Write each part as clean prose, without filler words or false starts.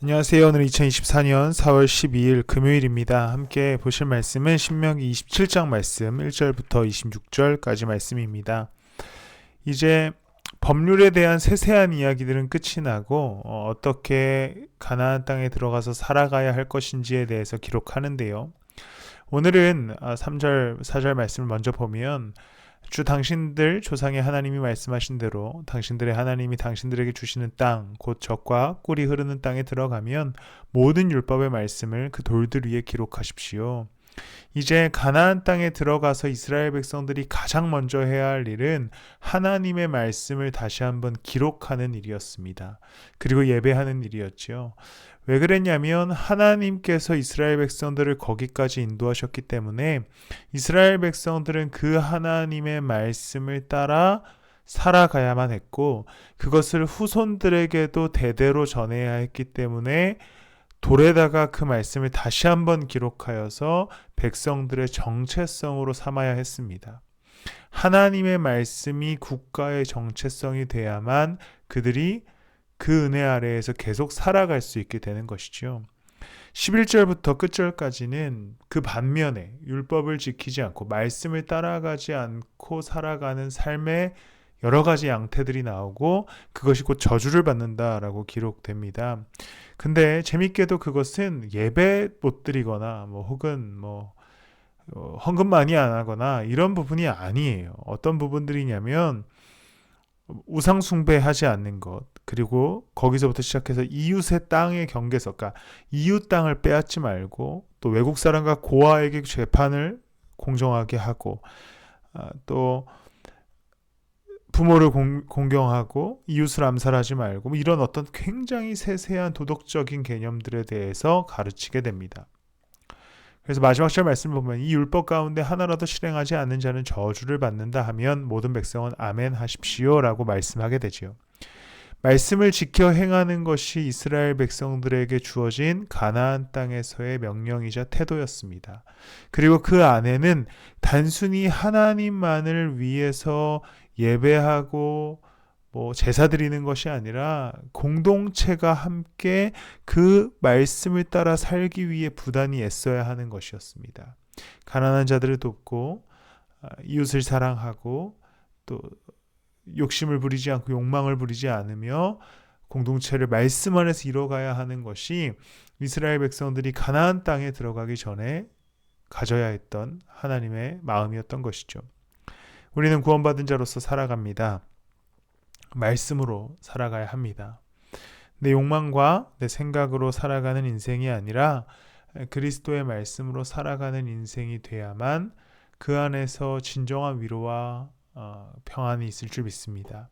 안녕하세요. 오늘 2024년 4월 12일 금요일입니다. 함께 보실 말씀은 신명기 27장 말씀 1절부터 26절까지 말씀입니다. 이제 법률에 대한 세세한 이야기들은 끝이 나고 어떻게 가나안 땅에 들어가서 살아가야 할 것인지에 대해서 기록하는데요. 오늘은 3절, 4절 말씀을 먼저 보면 주 당신들 조상의 하나님이 말씀하신 대로 당신들의 하나님이 당신들에게 주시는 땅, 곧 젖과 꿀이 흐르는 땅에 들어가면 모든 율법의 말씀을 그 돌들 위에 기록하십시오. 이제 가나안 땅에 들어가서 이스라엘 백성들이 가장 먼저 해야 할 일은 하나님의 말씀을 다시 한번 기록하는 일이었습니다. 그리고 예배하는 일이었죠. 왜 그랬냐면 하나님께서 이스라엘 백성들을 거기까지 인도하셨기 때문에 이스라엘 백성들은 그 하나님의 말씀을 따라 살아가야만 했고, 그것을 후손들에게도 대대로 전해야 했기 때문에 돌에다가 그 말씀을 다시 한번 기록하여서 백성들의 정체성으로 삼아야 했습니다. 하나님의 말씀이 국가의 정체성이 돼야만 그들이 그 은혜 아래에서 계속 살아갈 수 있게 되는 것이죠. 11절부터 끝절까지는 그 반면에 율법을 지키지 않고 말씀을 따라가지 않고 살아가는 삶의 여러 가지 양태들이 나오고 그것이 곧 저주를 받는다라고 기록됩니다. 근데 재밌게도 그것은 예배 못 드리거나 혹은 헌금 많이 안 하거나 이런 부분이 아니에요. 어떤 부분들이냐면 우상 숭배하지 않는 것, 그리고 거기서부터 시작해서 이웃의 땅의 경계석, 그러니까 이웃 땅을 빼앗지 말고 또 외국 사람과 고아에게 재판을 공정하게 하고, 또 부모를 공경하고 이웃을 암살하지 말고, 이런 어떤 굉장히 세세한 도덕적인 개념들에 대해서 가르치게 됩니다. 그래서 마지막 절 말씀을 보면 이 율법 가운데 하나라도 실행하지 않는 자는 저주를 받는다 하면 모든 백성은 아멘 하십시오 라고 말씀하게 되지요. 말씀을 지켜 행하는 것이 이스라엘 백성들에게 주어진 가나안 땅에서의 명령이자 태도였습니다. 그리고 그 안에는 단순히 하나님만을 위해서 예배하고 제사 드리는 것이 아니라 공동체가 함께 그 말씀을 따라 살기 위해 부단히 애써야 하는 것이었습니다. 가난한 자들을 돕고 이웃을 사랑하고 또 욕심을 부리지 않고 욕망을 부리지 않으며 공동체를 말씀 안에서 이뤄가야 하는 것이 이스라엘 백성들이 가나안 땅에 들어가기 전에 가져야 했던 하나님의 마음이었던 것이죠. 우리는 구원받은 자로서 살아갑니다. 말씀으로 살아가야 합니다. 내 욕망과 내 생각으로 살아가는 인생이 아니라 그리스도의 말씀으로 살아가는 인생이 돼야만 그 안에서 진정한 위로와 평안이 있을 줄 믿습니다.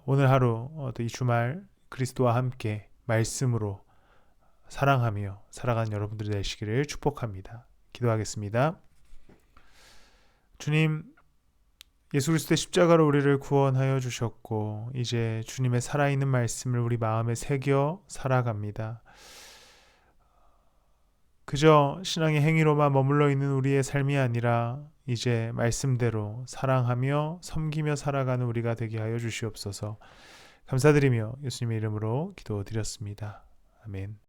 오늘 하루 또 이 주말 그리스도와 함께 말씀으로 사랑하며 살아가는 여러분들이 되시기를 축복합니다. 기도하겠습니다. 주님, 예수 그리스도의 십자가로 우리를 구원하여 주셨고 이제 주님의 살아있는 말씀을 우리 마음에 새겨 살아갑니다. 그저 신앙의 행위로만 머물러 있는 우리의 삶이 아니라 이제 말씀대로 사랑하며 섬기며 살아가는 우리가 되게 하여 주시옵소서. 감사드리며 예수님의 이름으로 기도드렸습니다. 아멘.